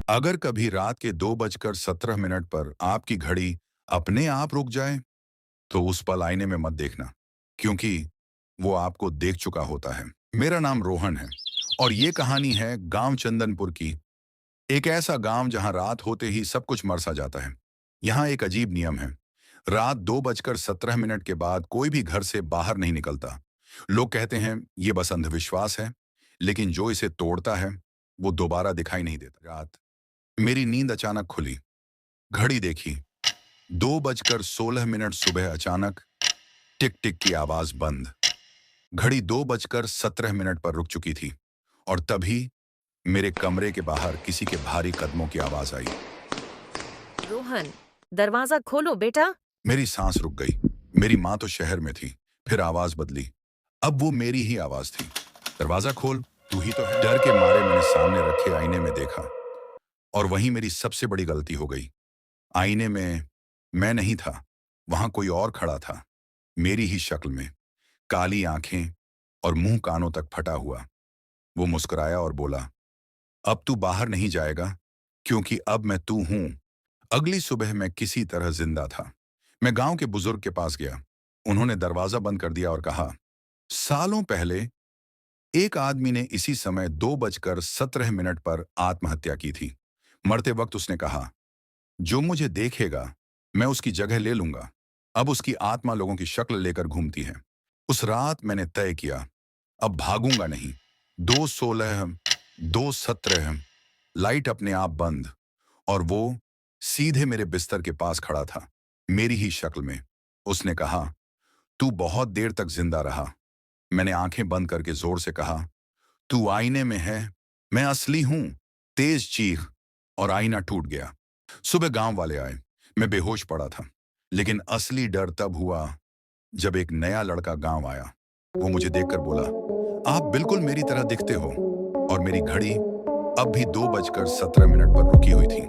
अगर कभी रात के 2:17 पर आपकी घड़ी अपने आप रुक जाए, तो उस पल आईने में मत देखना, क्योंकि वो आपको देख चुका होता है। मेरा नाम रोहन है और ये कहानी है गांव चंदनपुर की। एक ऐसा गांव जहां रात होते ही सब कुछ मर सा जाता है। यहाँ एक अजीब नियम है। रात 2:17 के बाद कोई भी घर से बाहर नहीं निकलता। लोग कहते हैं ये बस अंधविश्वास है, लेकिन जो इसे तोड़ता है वो दोबारा दिखाई नहीं देता। रात मेरी नींद अचानक खुली, घड़ी देखी, 2:16 सुबह। अचानक टिक टिक की आवाज बंद। घड़ी 2:17 पर रुक चुकी थी और तभी मेरे कमरे के बाहर किसी के भारी कदमों की आवाज आई। रोहन, दरवाजा खोलो बेटा। मेरी सांस रुक गई। मेरी माँ तो शहर में थी। फिर आवाज बदली। अब वो मेरी ही आवाज थी। दरवाजा खोल, तू ही तो है। डर के मारे मैंने सामने रखे आईने में देखा और वहीं मेरी सबसे बड़ी गलती हो गई। आईने में मैं नहीं था, वहां कोई और खड़ा था, मेरी ही शक्ल में, काली आंखें और मुंह कानों तक फटा हुआ। वो मुस्कुराया और बोला, अब तू बाहर नहीं जाएगा, क्योंकि अब मैं तू हूं। अगली सुबह मैं किसी तरह जिंदा था। मैं गांव के बुजुर्ग के पास गया। उन्होंने दरवाजा बंद कर दिया और कहा, सालों पहले एक आदमी ने इसी समय 2:17 पर आत्महत्या की थी। मरते वक्त उसने कहा, जो मुझे देखेगा मैं उसकी जगह ले लूंगा। अब उसकी आत्मा लोगों की शक्ल लेकर घूमती है। उस रात मैंने तय किया, अब भागूंगा नहीं। 2:16, 2:17, लाइट अपने आप बंद और वो सीधे मेरे बिस्तर के पास खड़ा था, मेरी ही शक्ल में। उसने कहा, तू बहुत देर तक जिंदा रहा। मैंने आंखें बंद करके जोर से कहा, तू आईने में है, मैं असली हूं। तेज चीख और आईना टूट गया। सुबह गांव वाले आए। मैं बेहोश पड़ा था, लेकिन असली डर तब हुआ जब एक नया लड़का गांव आया। वो मुझे देखकर बोला, आप बिल्कुल मेरी तरह दिखते हो। और मेरी घड़ी अब भी 2:17 पर रुकी हुई थी।